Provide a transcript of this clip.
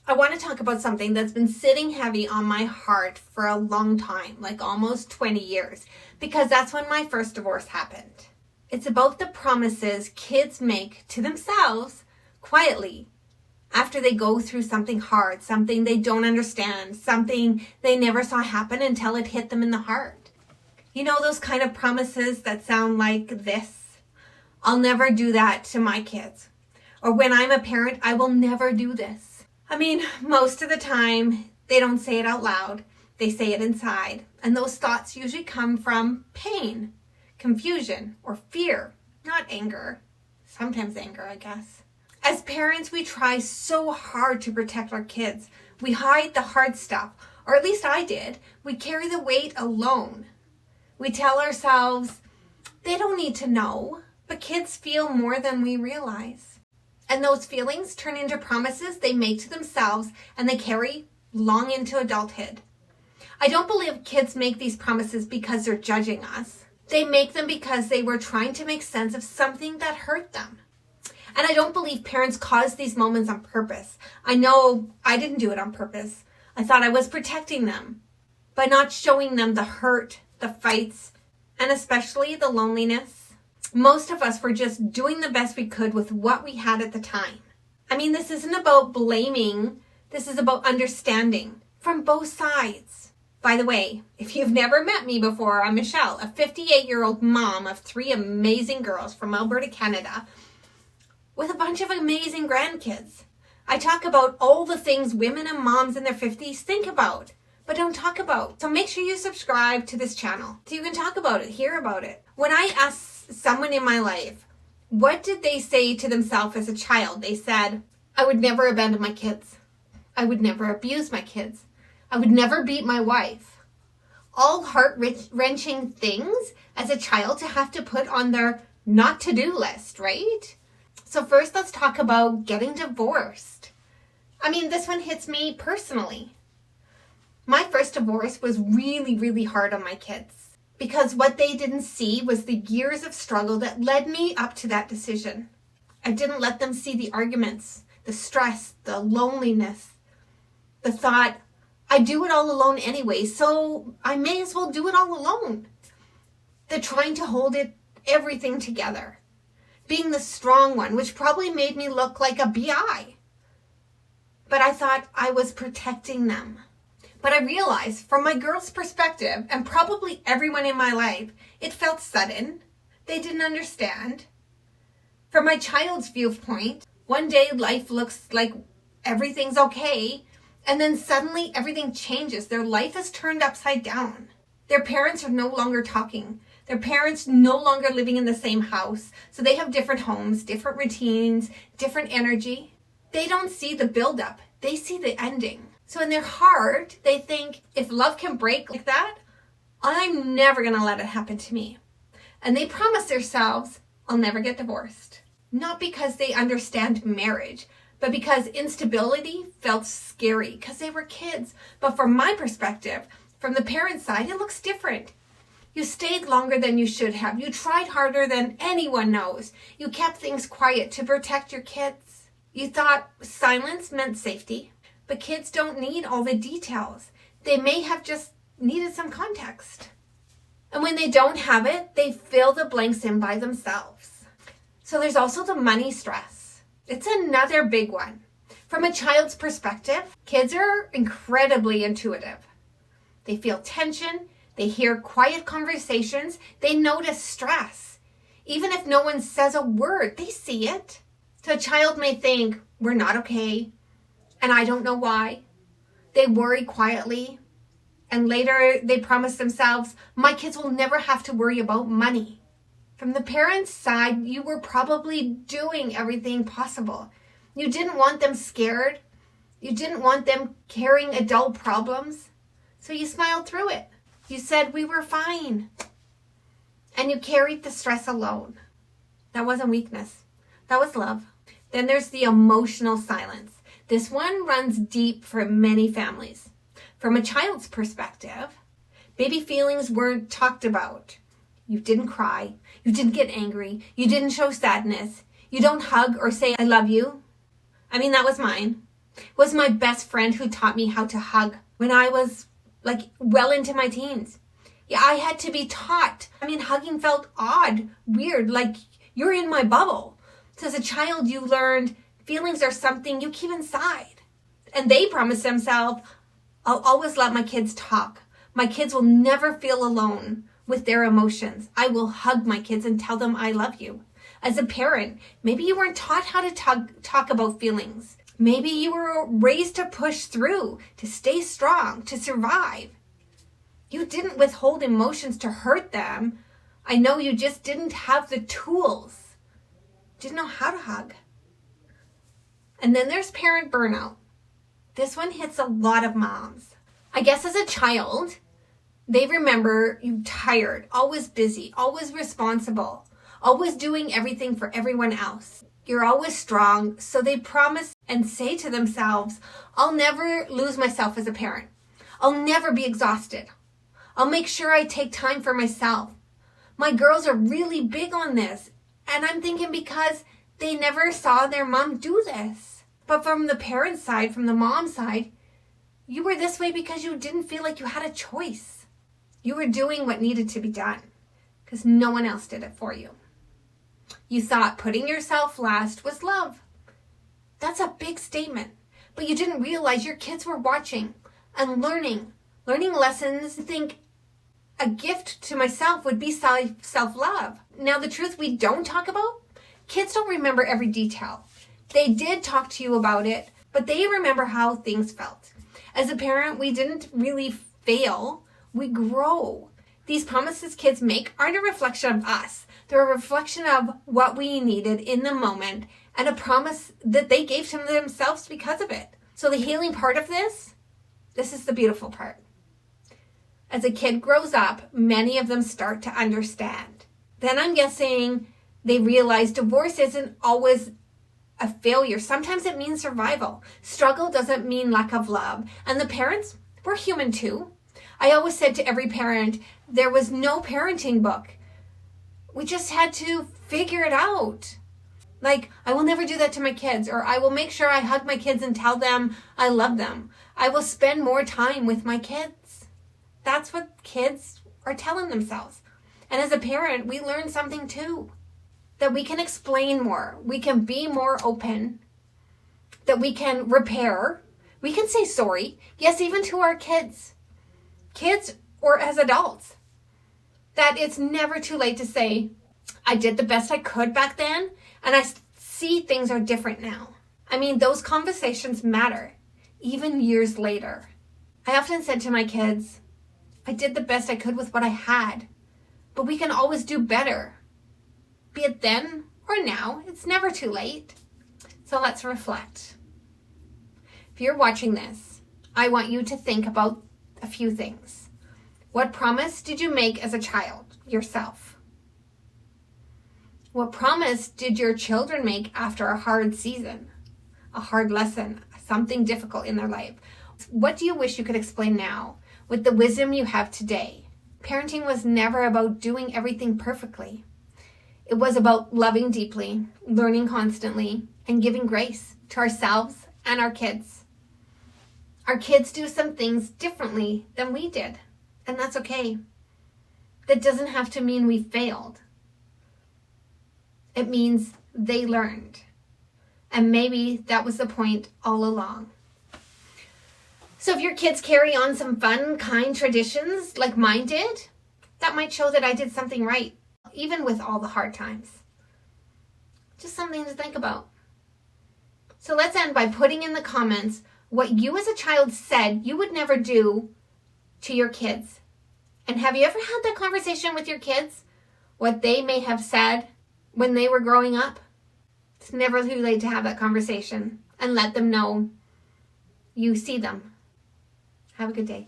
I want to talk about something that's been sitting heavy on my heart for a long time, like almost 20 years, because that's when my first divorce happened. It's about the promises kids make to themselves quietly after they go through something hard, something they don't understand, something they never saw happen until it hit them in the heart. You know, those kind of promises that sound like this: I'll never do that to my kids. Or when I'm a parent, I will never do this. I mean, most of the time, they don't say it out loud. They say it inside. And those thoughts usually come from pain, confusion, or fear, not anger. Sometimes anger, I guess. As parents, we try so hard to protect our kids. We hide the hard stuff, or at least I did. We carry the weight alone. We tell ourselves, they don't need to know, but kids feel more than we realize. And those feelings turn into promises they make to themselves, and they carry long into adulthood. I don't believe kids make these promises because they're judging us. They make them because they were trying to make sense of something that hurt them. And I don't believe parents cause these moments on purpose. I know I didn't do it on purpose. I thought I was protecting them by not showing them the hurt, the fights, and especially the loneliness. Most of us were just doing the best we could with what we had at the time. I mean, this isn't about blaming. This is about understanding from both sides. By the way, if you've never met me before, I'm Michelle, a 58-year-old mom of 3 amazing girls from Alberta, Canada, with a bunch of amazing grandkids. I talk about all the things women and moms in their 50s think about, but don't talk about. So make sure you subscribe to this channel so you can talk about it, hear about it. When I asked someone in my life, what did they say to themselves as a child? They said, I would never abandon my kids. I would never abuse my kids. I would never beat my wife. All heart-wrenching things as a child to have to put on their not-to-do list, right? So first, let's talk about getting divorced. I mean, this one hits me personally. My first divorce was really, really hard on my kids because what they didn't see was the years of struggle that led me up to that decision. I didn't let them see the arguments, the stress, the loneliness, the thought, I do it all alone anyway, so I may as well do it all alone. The trying to hold everything together. Being the strong one, which probably made me look like a BI. But I thought I was protecting them. But I realized from my girl's perspective, and probably everyone in my life, it felt sudden. They didn't understand. From my child's viewpoint, one day life looks like everything's okay, and then suddenly everything changes. Their life is turned upside down. Their parents are no longer talking. Their parents no longer living in the same house. So they have different homes, different routines, different energy. They don't see the buildup. They see the ending. So in their heart, they think, if love can break like that, I'm never going to let it happen to me. And they promise themselves, I'll never get divorced. Not because they understand marriage, but because instability felt scary because they were kids. But from my perspective, from the parent side, it looks different. You stayed longer than you should have. You tried harder than anyone knows. You kept things quiet to protect your kids. You thought silence meant safety, but kids don't need all the details. They may have just needed some context. And when they don't have it, they fill the blanks in by themselves. So there's also the money stress. It's another big one. From a child's perspective, kids are incredibly intuitive. They feel tension. They hear quiet conversations. They notice stress. Even if no one says a word, they see it. So a child may think, we're not okay, and I don't know why. They worry quietly, and later they promise themselves, my kids will never have to worry about money. From the parents' side, you were probably doing everything possible. You didn't want them scared. You didn't want them carrying adult problems. So you smiled through it. You said, we were fine. And you carried the stress alone. That wasn't weakness. That was love. Then there's the emotional silence. This one runs deep for many families. From a child's perspective, baby feelings weren't talked about. You didn't cry. You didn't get angry. You didn't show sadness. You don't hug or say, I love you. I mean, that was mine. It was my best friend who taught me how to hug when I was well into my teens. Yeah, I had to be taught. Hugging felt odd, weird, like you're in my bubble. So as a child, you learned feelings are something you keep inside. And they promised themselves, I'll always let my kids talk. My kids will never feel alone with their emotions. I will hug my kids and tell them I love you. As a parent, maybe you weren't taught how to talk about feelings. Maybe you were raised to push through, to stay strong, to survive. You didn't withhold emotions to hurt them. I know you just didn't have the tools. Didn't know how to hug. And then there's parent burnout. This one hits a lot of moms. I guess as a child, they remember you tired, always busy, always responsible, always doing everything for everyone else. You're always strong, so they promise and say to themselves, I'll never lose myself as a parent. I'll never be exhausted. I'll make sure I take time for myself. My girls are really big on this. And I'm thinking because they never saw their mom do this. But from the parent side, from the mom side, you were this way because you didn't feel like you had a choice. You were doing what needed to be done because no one else did it for you. You thought putting yourself last was love. That's a big statement. But you didn't realize your kids were watching and learning lessons. Think a gift to myself would be self-love. Now, the truth we don't talk about, kids don't remember every detail. They did talk to you about it, but they remember how things felt. As a parent, we didn't really fail. We grow. These promises kids make aren't a reflection of us. They're a reflection of what we needed in the moment and a promise that they gave to themselves because of it. So the healing part of this is the beautiful part. As a kid grows up, many of them start to understand. Then I'm guessing they realize divorce isn't always a failure. Sometimes it means survival. Struggle doesn't mean lack of love. And the parents, we're human too. I always said to every parent, there was no parenting book. We just had to figure it out. Like, I will never do that to my kids, or I will make sure I hug my kids and tell them I love them. I will spend more time with my kids. That's what kids are telling themselves. And as a parent, we learn something too. That we can explain more. We can be more open. That we can repair. We can say sorry. Yes, even to our kids. Kids or as adults. That it's never too late to say, I did the best I could back then, and I see things are different now. Those conversations matter, even years later. I often said to my kids, I did the best I could with what I had, but we can always do better. Be it then or now, it's never too late. So let's reflect. If you're watching this, I want you to think about a few things. What promise did you make as a child, yourself? What promise did your children make after a hard season, a hard lesson, something difficult in their life? What do you wish you could explain now with the wisdom you have today? Parenting was never about doing everything perfectly. It was about loving deeply, learning constantly, and giving grace to ourselves and our kids. Our kids do some things differently than we did, and that's okay. That doesn't have to mean we failed. It means they learned. And maybe that was the point all along. So if your kids carry on some fun, kind traditions like mine did, that might show that I did something right, even with all the hard times. Just something to think about. So let's end by putting in the comments what you as a child said you would never do to your kids. And have you ever had that conversation with your kids? What they may have said when they were growing up? It's never too late to have that conversation and let them know you see them. Have a good day.